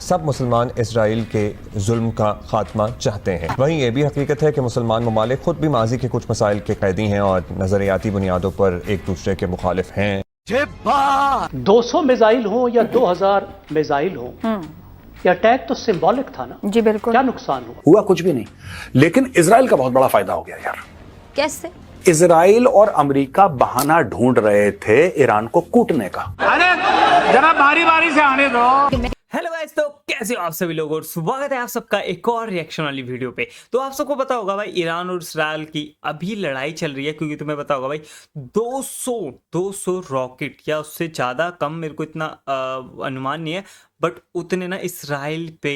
सब मुसलमान इसराइल के जुल्म का खात्मा चाहते हैं। वहीं ये भी हकीकत है कि मुसलमान ममालिक खुद भी माजी के कुछ मसाइल के कैदी हैं और नजरियाती बुनियादों पर एक दूसरे के मुखालिफ हैं। 200 मिसाइल हो या 2000 मिसाइल हो, ये अटैक तो सिंबॉलिक था ना। जी बिल्कुल। क्या नुकसान हुआ कुछ भी नहीं, लेकिन इजराइल का बहुत बड़ा फायदा हो गया यार। कैसे? इजराइल और अमेरिका बहाना ढूंढ रहे थे ईरान को कूटने का। अरे जरा बारी बारी से आने दो। हेलो गाइस, तो कैसे हो आप सभी लोग और स्वागत है आप सबका एक और रिएक्शन वाली वीडियो पे। तो आप सबको पता होगा भाई, ईरान और इसराइल की अभी लड़ाई चल रही है, क्योंकि तुम्हें पता होगा भाई 200 रॉकेट या उससे ज़्यादा, कम मेरे को इतना अनुमान नहीं है, बट उतने ना इसराइल पे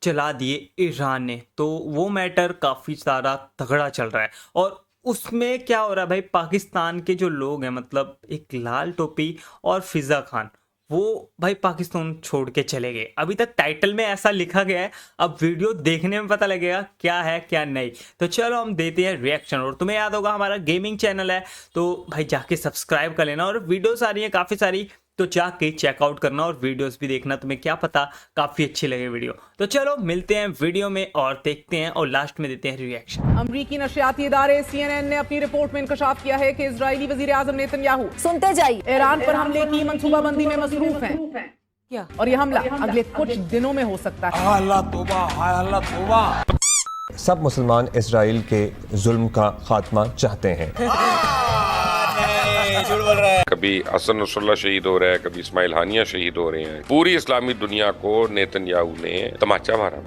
चला दिए ईरान ने। तो वो मैटर काफ़ी सारा तगड़ा चल रहा है और उसमें क्या हो रहा है भाई, पाकिस्तान के जो लोग हैं, मतलब एक लाल टोपी और फिजा खान, वो भाई पाकिस्तान छोड़ के चले गए। अभी तक टाइटल में ऐसा लिखा गया है, अब वीडियो देखने में पता लगेगा क्या है क्या नहीं। तो चलो हम देते हैं रिएक्शन। और तुम्हें याद होगा हमारा गेमिंग चैनल है, तो भाई जाके सब्सक्राइब कर लेना। और वीडियोस आ रही हैं काफ़ी सारी, तो जाके चेकआउट करना और वीडियोस भी देखना, तुम्हें क्या पता काफ़ी अच्छी लगे वीडियो। तो चलो मिलते हैं वीडियो में और देखते हैं और लास्ट में देते हैं रिएक्शन। अमरीकी नशरियाती इदारे CNN ने अपनी रिपोर्ट में इंकशाफ किया है कि इजरायली वजीर आजम नेतन्याहू सुनते जाइए, ईरान पर हमले की मंसूबाबंदी में मसरूफ हैं। क्या? और यह हमला अगले कुछ दिनों में हो सकता है। अल्लाह तौबा, हाय अल्लाह तौबा। सब मुसलमान इसराइल के जुल्म का खात्मा चाहते हैं। कभी हसन नसरुल्लाह शहीद हो रहा है, कभी इस्माइल हानिया शहीद हो रहे हैं। पूरी इस्लामी दुनिया को नेतन्याहू ने तमाचा मारा।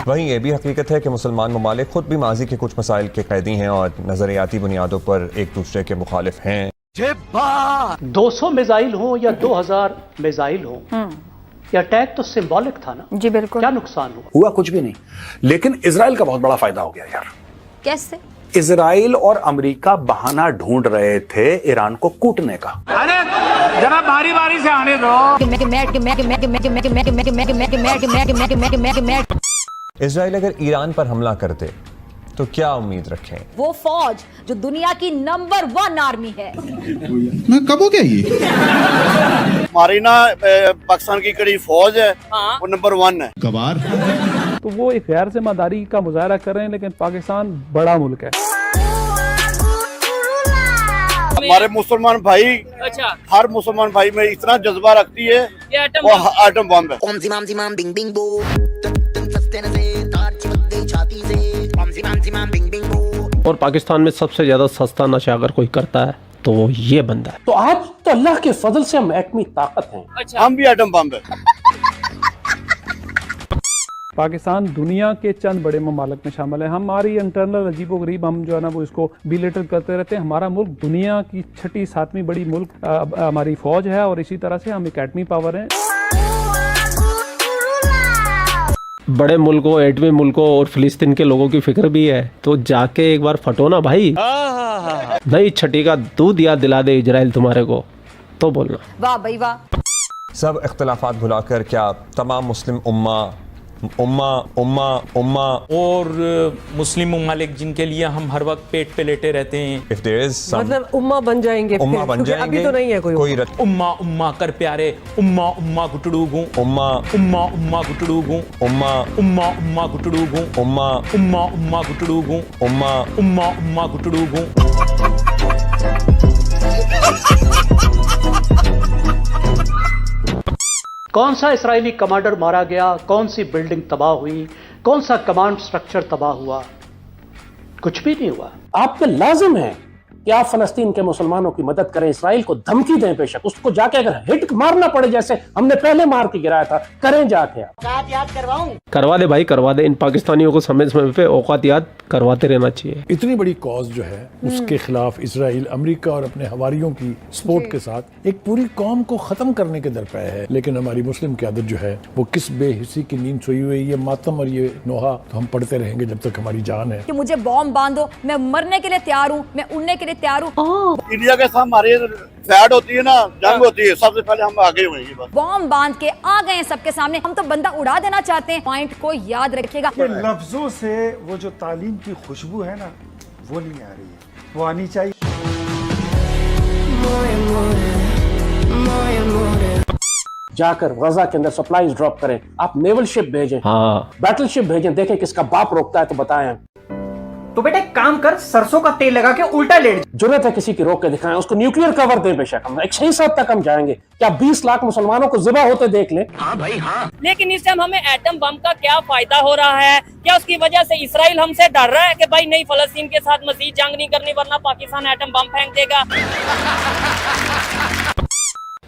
वहीं ये भी हकीकत है कि मुसलमान ममालिक खुद भी माजी के कुछ मसाइल के कैदी हैं और नजरियाती बुनियादों पर एक दूसरे के मुखालिफ हैं। 200 मिसाइल हो या 2000 मिसाइल हो, ये अटैक तो सिंबॉलिक था ना। जी बिल्कुल। क्या नुकसान हुआ कुछ भी नहीं, लेकिन इजराइल का बहुत बड़ा फायदा हो गया यार। कैसे? इजराइल और अमेरिका बहाना ढूंढ रहे थे ईरान को कूटने का। अरे जरा बारी बारी से आने दो। इसराइल अगर ईरान पर हमला करते तो क्या उम्मीद रखें? वो फौज जो दुनिया की नंबर 1 आर्मी है। मैं कब हो गया ये? हमारी ना पाकिस्तान की कड़ी फौज है, वो नंबर 1 है। कबार। तो वो एक गैर जिम्मेदारी का मुजाहरा कर रहे हैं, लेकिन पाकिस्तान बड़ा मुल्क है। हमारे मुसलमान भाई, हर मुसलमान भाई में इतना जज्बा रखती है, वो आटम बम है। और पाकिस्तान में सबसे ज्यादा सस्ता नशा अगर कोई करता है तो वो ये बंदा है। तो आज तो अल्लाह के फजल से हम एटमी ताकत हैं। हम भी आटम बम है। पाकिस्तान दुनिया के चंद बड़े ममालिक में शामिल है। हमारी इंटरनल अजीबो गरीब, हम जो है ना वो इसको बिलेटर करते रहते हैं। हमारा मुल्क दुनिया की 6ठी 7वीं बड़ी मुल्क हमारी फौज है और इसी तरह से हम एक एटमी पावर हैं। बड़े मुल्कों, एटमी मुल्कों और फिलिस्तीन के लोगों की फिक्र भी है, तो जाके एक बार फटो ना भाई। नहीं 6ठी का दूध याद दिला दे इजराइल तुम्हारे को तो बोलना। वाह भाई वाह। सब इख्तलाफात भुलाकर क्या तमाम मुस्लिम उम्मा और मुस्लिम ममालिक जिनके लिए हम हर वक्त पेट पे लेटे रहते हैं, मतलब उम्मा बन जाएंगे। अभी तो नहीं है कोई उम्मा कर प्यारे, उम्मा गुटड़ू गूं, उम्मा गुटड़ू गूं, उम्मा गुटड़ू गूं, उम्मा गुटड़ू गूं, उम्मा गुटड़ू गूं। कौन सा इस्राएली कमांडर मारा गया, कौन सी बिल्डिंग तबाह हुई, कौन सा कमांड स्ट्रक्चर तबाह हुआ? कुछ भी नहीं हुआ। आप पे लाजिम है कि आप फलस्तीन के मुसलमानों की मदद करें, इसराइल को धमकी दें, बेशक उसको जाके अगर हिट मारना पड़े जैसे हमने पहले मार के गिराया था, करें जाके। आप याद करवाऊं? करवा दे भाई, करवा दे। इन पाकिस्तानियों को समय समय पे औकात याद करवाते रहना चाहिए। इतनी बड़ी कॉज जो है उसके खिलाफ इसराइल, अमेरिका और अपने हवारियों की सपोर्ट के साथ एक पूरी कौम को खत्म करने के दरपे है। लेकिन हमारी मुस्लिम क़यादत जो है वो किस बेहिसी की नींद सोई हुई है। ये मातम और ये नोहा तो हम पढ़ते रहेंगे जब तक हमारी जान है। कि मुझे बॉम्ब बांधो, मैं मरने के लिए तैयार हूँ, मैं उड़ने के लिए तैयार हूँ। इंडिया के साथ हमारी फैड होती है ना, जंग होती है, सबसे पहले हम आगे होंगे। बस बॉम्ब बांध के आ गए हैं सबके सामने, हम तो बंदा उड़ा देना चाहते हैं। पॉइंट को याद रखिएगा। लफ्जों से वो जो तालीम की खुशबू है ना, वो नहीं आ रही है, वो आनी चाहिए। जाकर गजा के अंदर सप्लाईज ड्रॉप करें, आप नेवल शिप भेजें, हाँ बैटल शिप भेजें, देखें किसका बाप रोकता है तो बताएं। तो बेटा एक काम कर, सरसों का तेल लगा के उल्टा लेट। जरूरत है किसी की रोक के दिखाएं, उसको न्यूक्लियर कवर दें, बेशक हम एक सही हद तक हम जाएंगे। क्या 20 लाख मुसलमानों को ज़िबा होते देख लें? हाँ भाई हाँ। लेकिन इस टाइम हमें एटम बम का क्या फायदा हो रहा है? क्या उसकी वजह से इसराइल हमसे डर रहा है कि भाई नहीं फलस्तीन के साथ मजीद जंग नहीं करनी वरना पाकिस्तान एटम बम फेंक देगा?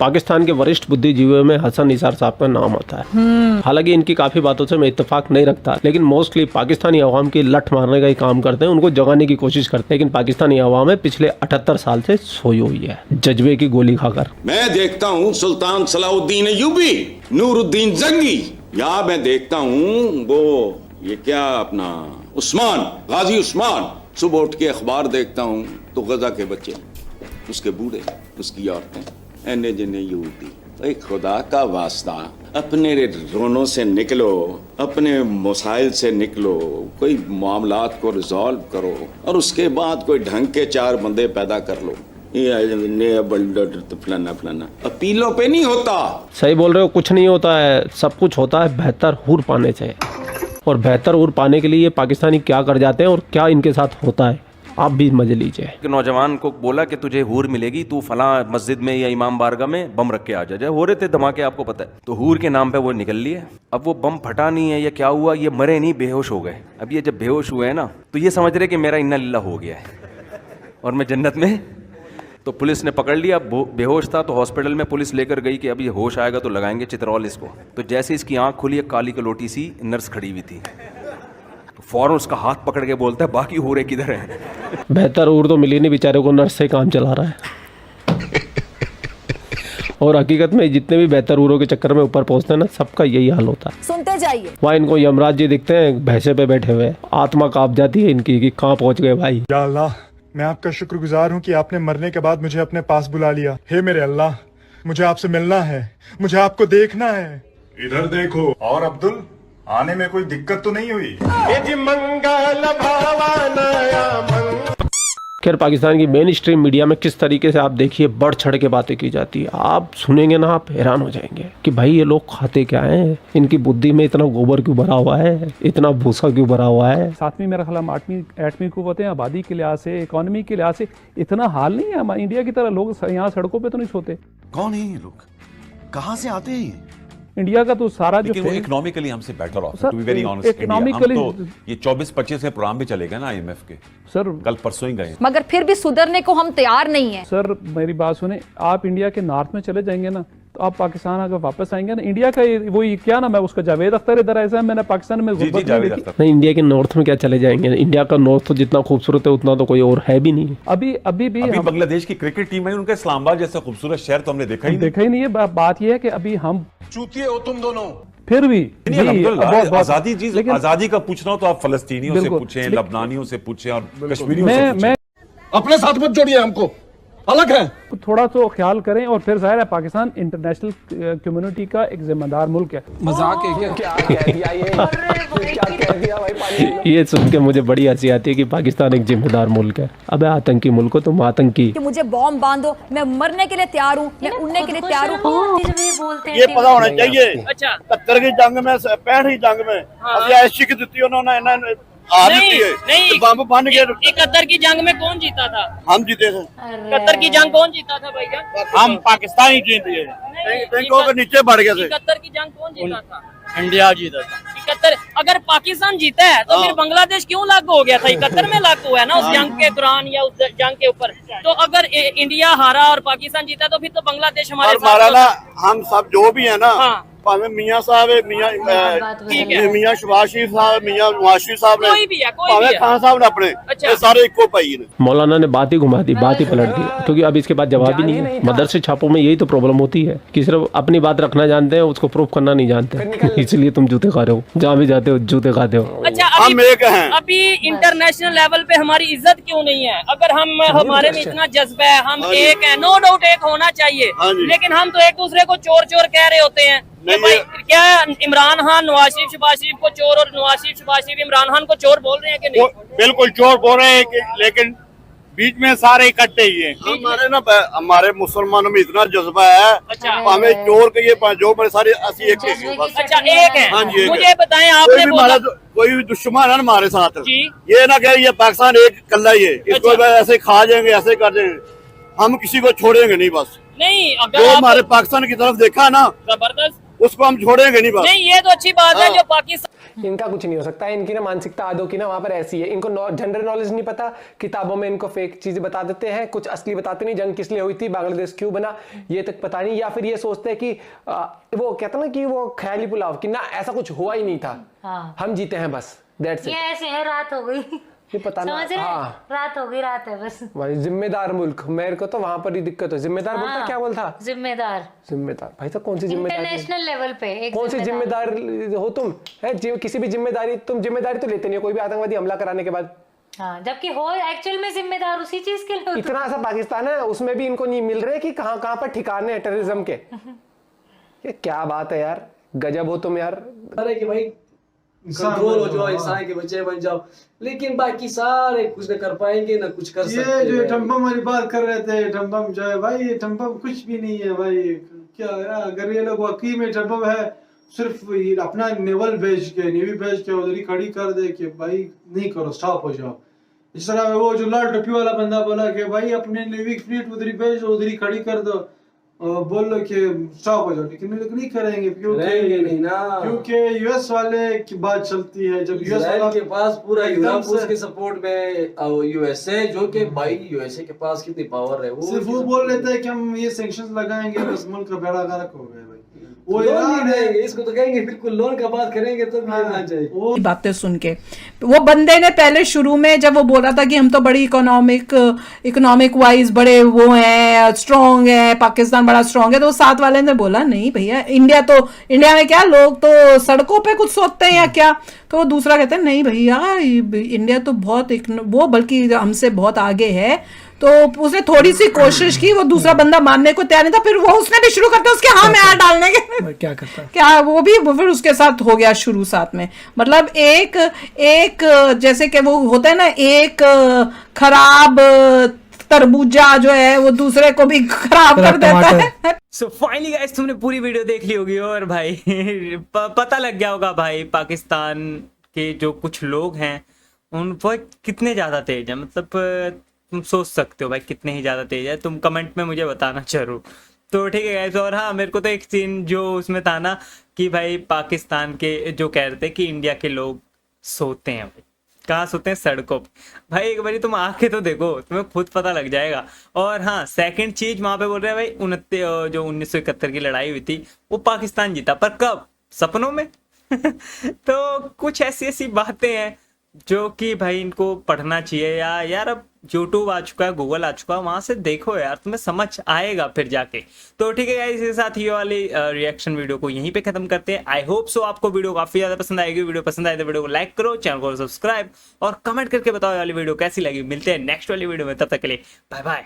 पाकिस्तान के वरिष्ठ बुद्धिजीवियों में हसन निसार साहब का नाम आता है। हालांकि इनकी काफी बातों से मैं इत्तेफाक नहीं रखता, लेकिन मोस्टली पाकिस्तानी अवाम की लठ मारने का ही काम करते हैं, उनको जगाने की कोशिश करते हैं। लेकिन पाकिस्तानी अवाम है पिछले 78 साल से सोई हुई है जज्बे की गोली खाकर। मैं देखता हूँ सुल्तान सलाउद्दीन अय्यूबी, नूरुद्दीन जंगी, या मैं देखता हूँ वो ये क्या अपना उस्मान गाजी उस्मान। सुबह उठ के अखबार देखता हूँ तो गजा के बच्चे, उसके बूढ़े, उसकी औरतें, एने जने यहूदी। खुदा का वास्ता अपने रोनों से निकलो, अपने मसाइल से निकलो, कोई मामलात को रिजॉल्व करो और उसके बाद कोई ढंग के 4 बंदे पैदा कर लो। ये फलाना फलाना अपीलों पे नहीं होता। सही बोल रहे हो, कुछ नहीं होता है, सब कुछ होता है बेहतर हूर पाने से। और बेहतर हूर पाने के लिए ये पाकिस्तानी क्या कर जाते हैं और क्या इनके साथ होता है, आप भी मजे लीजिए। नौजवान को बोला कि तुझे हूर मिलेगी, तू फलां मस्जिद में या इमाम बारगाह में बम रख के आ जा। हो रहे थे धमाके, आपको पता है। तो हूर के नाम पे वो निकल लिए। अब वो बम फटा नहीं है या क्या हुआ, ये मरे नहीं, बेहोश हो गए। अब ये जब बेहोश हुए हैं ना तो ये समझ रहे कि मेरा इन्ना लिल्लाह हो गया है और मैं जन्नत में। तो पुलिस ने पकड़ लिया, बेहोश था तो हॉस्पिटल में पुलिस लेकर गई कि अब ये होश आएगा तो लगाएंगे चित्रौल इसको। तो जैसे इसकी आंख खुली, एक काली कलोटी सी नर्स खड़ी हुई थी, फौरन उसका हाथ पकड़ के बोलता है बाकी हूरे किधर हैं? बेहतर हूर तो मिली नहीं, बेचारे को नर्स से काम चला रहा है। और हकीकत में जितने भी बेहतर हूरों के चक्कर में ऊपर पहुंचते हैं ना, सबका यही हाल होता है। सुनते जाइए। वहाँ इनको यमराज जी दिखते हैं भैंसे पे बैठे हुए, आत्मा कांप जाती है इनकी कि कहाँ पहुंच गए भाई। या अल्लाह, मैं आपका शुक्रगुजार हूँ कि आपने मरने के बाद मुझे अपने पास बुला लिया। हे मेरे अल्लाह, मुझे आपसे मिलना है, मुझे आपको देखना है। इधर देखो। और अब्दुल, आने में कोई दिक्कत तो नहीं हुई? खैर, पाकिस्तान की मेन स्ट्रीम मीडिया में किस तरीके से आप देखिए बढ़ चढ़ के बातें की जाती है। आप सुनेंगे ना, आप हैरान हो जाएंगे कि भाई ये लोग खाते क्या हैं, इनकी बुद्धि में इतना गोबर क्यों भरा हुआ है, इतना भूसा क्यों भरा हुआ है। 7वीं मेरा ख्याल 8वीं कुव्वतें आबादी के लिहाज से, इकोनॉमी के लिहाज से इतना हाल नहीं है हमारे इंडिया की तरह। लोग यहाँ सड़कों पर तो नहीं सोते। कौन है ये लोग, कहाँ से आते हैं? इंडिया का तो सारा जो इकोनॉमिकली हमसे better off, to be very honest. Economically तो ये 24-25 में प्रोग्राम भी चलेगा ना IMF के, सर कल परसों ही गए, मगर फिर भी सुधरने को हम तैयार नहीं है। सर मेरी बात सुने, आप इंडिया के नॉर्थ में चले जाएंगे ना तो आप पाकिस्तान अगर वापस आएंगे ना, इंडिया का वही क्या नाम है उसका, जावेद अख्तर इधर ऐसा है, मैंने पाकिस्तान में नहीं, इंडिया के नॉर्थ में क्या चले जाएंगे। इंडिया का नॉर्थ तो जितना खूबसूरत है उतना तो कोई और है भी नहीं। अभी बांग्लादेश की क्रिकेट टीम है, उनका इस्लामाबाद जैसा खूबसूरत शहर तो हमने देखा ही नहीं है। बात यह है कि अभी हम चूतिए हो तुम दोनों। फिर भी आजादी चीज, आजादी का पूछना हो तो आप फलस्तीनियों से पूछें, लबनानियों से पूछें और कश्मीरियों से पूछें। अपने साथ मत जोड़िए, हमको अलग है। थोड़ा तो ख्याल करें। और फिर जाहिर है पाकिस्तान इंटरनेशनल कम्युनिटी का एक जिम्मेदार मुल्क है। मजाक है क्या कह दिया ये? क्या कह दिया भाई? ये सुन के मुझे बड़ी हंसी आती है कि पाकिस्तान एक जिम्मेदार मुल्क है। अबे आतंकी मुल्क हो तुम, आतंकी। कि मुझे बॉम्ब बांधो, मैं मरने के लिए तैयार हूँ, मैं उड़ने के लिए तैयार हूँ। ये पता होना चाहिए। अच्छा, 70 की जंग में, 65 की जंग में ऐसी की दी उन्होंने नहीं, बम बन गए। 71 की जंग में कौन जीता था? हम जीते थे। 71 की जंग कौन जीता था भाईजान? हम पाकिस्तानी जीत गए, टैंकों के नीचे बढ़ गए थे। 71 की जंग कौन जीता था? इंडिया जीता था। 71 अगर पाकिस्तान जीता है तो फिर बांग्लादेश क्यों लागू हो गया था? 71 में लागू हुआ है ना उस जंग के दौरान या उस जंग के ऊपर। तो अगर इंडिया हारा और पाकिस्तान जीता तो फिर तो बांग्लादेश हमारे साथ। हम सब जो भी है ना, भावे मियाँ साहब, मियाँ शहबाज शरीफ साहब, मियाँ नवाज शरीफ साहब, भावे खान साहब ने अपने, सारे इको पाई ने। मौलाना ने बात ही घुमा दी, बात ही पलट दी, क्योंकि अब इसके बाद जवाब ही नहीं है। मदरसे छापों में यही तो प्रॉब्लम होती है कि सिर्फ अपनी बात रखना जानते हैं, उसको प्रूफ करना नहीं जानते। इसलिए तुम जूते खा रहे हो, जहाँ भी जाते हो जूते खाते हो। अच्छा, अभी इंटरनेशनल लेवल पे हमारी इज्जत क्यों नहीं है? अगर हमारे में इतना जज्बा है, हम एक है, नो डाउट एक होना चाहिए, लेकिन हम तो एक दूसरे को चोर चोर कह रहे होते हैं। भाई क्या इमरान खान नवाज शरीफ शहबाज शरीफ को चोर और नवाज शरीफ शहबाज शरीफ इमरान खान को चोर बोल रहे हैं कि नहीं? बिल्कुल चोर बोल रहे हैं, लेकिन बीच में सारे इकट्ठे ही हैं। हमारे मुसलमानों में इतना जज्बा है, हमें चोर के ये जो बड़े सारे असी एक अच्छा एक है। हाँ जी, मुझे बताएं, आपने बोला कोई भी दुश्मन है हमारे साथ, ये ना कह ये पाकिस्तान एक कल्ला ही है, इसको ऐसे खा जाएंगे, ऐसे कर देंगे, हम किसी को छोड़ेंगे नहीं। बस नहीं, अगर जो हमारे पाकिस्तान की तरफ देखा ना जबरदस्त, उसको हम छोड़ेंगे नहीं। बस नहीं, ये तो अच्छी बात है जो पाकिस्तान। इनका कुछ नहीं हो सकता है, इनकी ना मानसिकता आदो की ना वहां पर ऐसी है, इनको जनरल नॉलेज नहीं पता, किताबों में इनको फेक चीजें बता देते हैं, कुछ असली बताते नहीं, जंग किस लिए हुई थी, बांग्लादेश क्यों बना ये तक पता नहीं, या फिर ये सोचते हैं कि वो कहते ना कि वो ख्याली पुलाव कि ना ऐसा कुछ हुआ ही नहीं था, हम जीते हैं बस, दैट्स इट। ये ऐसे है, रात हो गई, ये पता ना, हाँ रात हो गई, रात है बस। भाई जिम्मेदार मुल्क, मेरे को तो वहां पर ही दिक्कत हो, जिम्मेदार बोलता क्या बोलता, जिम्मेदार भाई तो कौन सी जिम्मेदारी, इंटरनेशनल लेवल पे कौन सी जिम्मेदार हो तुम, है किसी भी जिम्मेदारी, तुम जिम्मेदारी तो लेते नहीं हो कोई भी आतंकवादी हमला कराने के बाद, हाँ, जबकि हो एक्चुअल में जिम्मेदार उसी चीज के लिए। इतना सा पाकिस्तान है, उसमें भी इनको नहीं मिल रहे कि कहाँ कहाँ पर ठिकाने हैं टेररिज्म के। ये क्या बात है यार, गजब हो तुम यार। अरे कि भाई कंट्रोल हो जाओ, इंसान के बच्चे बन जाओ, लेकिन बाकी सारे कुछ न कर पाएंगे, ना कुछ कर सकते। ये जो ठम्बम वाली बात कर रहे थे, ठम्बम जो है भाई, ये ठम्बम कुछ भी नहीं है भाई। क्या अगर ये लोग वाकई में ठम्बम है, सिर्फ अपना नेवल भेज के, नेवी भेज के उधर ही खड़ी कर दे कि भाई नहीं करो, स्टॉप हो जाओ। इस तरह वो जो लाल टोपी वाला बंदा बोला कि भाई अपने नेवी फ्लीट उधर ही भेज दो, उधर ही खड़ी कर दो, बोल लो कि स्टॉप हो जाओ, लेकिन ये लोग नहीं करेंगे क्योंकि यूएस वाले की बात चलती है। जब यूएस के पास पूरा यूरोप उसके सपोर्ट में यूएसए, जो कि भाई यूएसए के पास कितनी पावर है, वो सिर्फ वो बोल लेता है कि हम ये सैंक्शंस लगाएंगे, बस मुल्क का बेड़ा गर्क हो गया भाई। वो ईरान है, इसको तो कहेंगे बिल्कुल लोन का बात करेंगे तो चाहिए। बातें सुन के वो बंदे ने पहले शुरू में जब वो बोल रहा था कि हम तो बड़ी इकोनॉमिक वाइज बड़े वो हैं, स्ट्रॉन्ग है, पाकिस्तान बड़ा स्ट्रॉन्ग है, तो साथ वाले ने बोला नहीं भैया, इंडिया में क्या लोग तो सड़कों पे कुछ सोचते हैं या क्या, तो वो दूसरा कहते हैं नहीं भैया इंडिया तो बहुत वो बल्कि हमसे बहुत आगे है। तो उसने थोड़ी सी कोशिश की, वो दूसरा बंदा मानने को तैयार नहीं था, फिर वो उसने भी शुरू करते उसके हाँ में हाथ डालने के क्या करता है क्या, वो भी फिर उसके साथ हो गया शुरू साथ में। मतलब एक जैसे कि वो होता है ना, एक खराब तरबूजा जो है वो दूसरे को भी खराब कर देता है। सो फाइनली गाइस, तुमने पूरी वीडियो देख ली होगी और भाई पता लग गया होगा भाई पाकिस्तान के जो कुछ लोग हैं उन वो कितने ज्यादा तेज है। मतलब तुम सोच सकते हो भाई कितने ही ज्यादा तेज है, तुम कमेंट में मुझे बताना जरूर। तो ठीक है गाइस, और हाँ मेरे को तो एक सीन जो उसमें था ना कि भाई पाकिस्तान के जो कह रहे थे कि इंडिया के लोग सोते हैं, भाई कहाँ सोते हैं, सड़कों पे। भाई एक बारी तुम आके तो देखो, तुम्हें खुद पता लग जाएगा। और हाँ सेकंड चीज वहां पे बोल रहे हैं भाई जो 1971 की लड़ाई हुई थी वो पाकिस्तान जीता, पर कब, सपनों में। तो कुछ ऐसी बातें हैं जो कि भाई इनको पढ़ना चाहिए, या यार अब यूट्यूब आ चुका है, गूगल आ चुका है, वहां से देखो यार, तुम्हें समझ आएगा फिर जाके। तो ठीक है गाइस, इसके साथ ये वाली रिएक्शन वीडियो को यहीं पे खत्म करते हैं। आई होप सो आपको वीडियो काफी ज्यादा पसंद आएगी। वीडियो पसंद आए तो वीडियो को लाइक करो, चैनल को सब्सक्राइब और कमेंट करके बताओ ये वाली वीडियो कैसी लगी। मिलते हैं नेक्स्ट वाली वीडियो में, तब तक के लिए बाय बाय।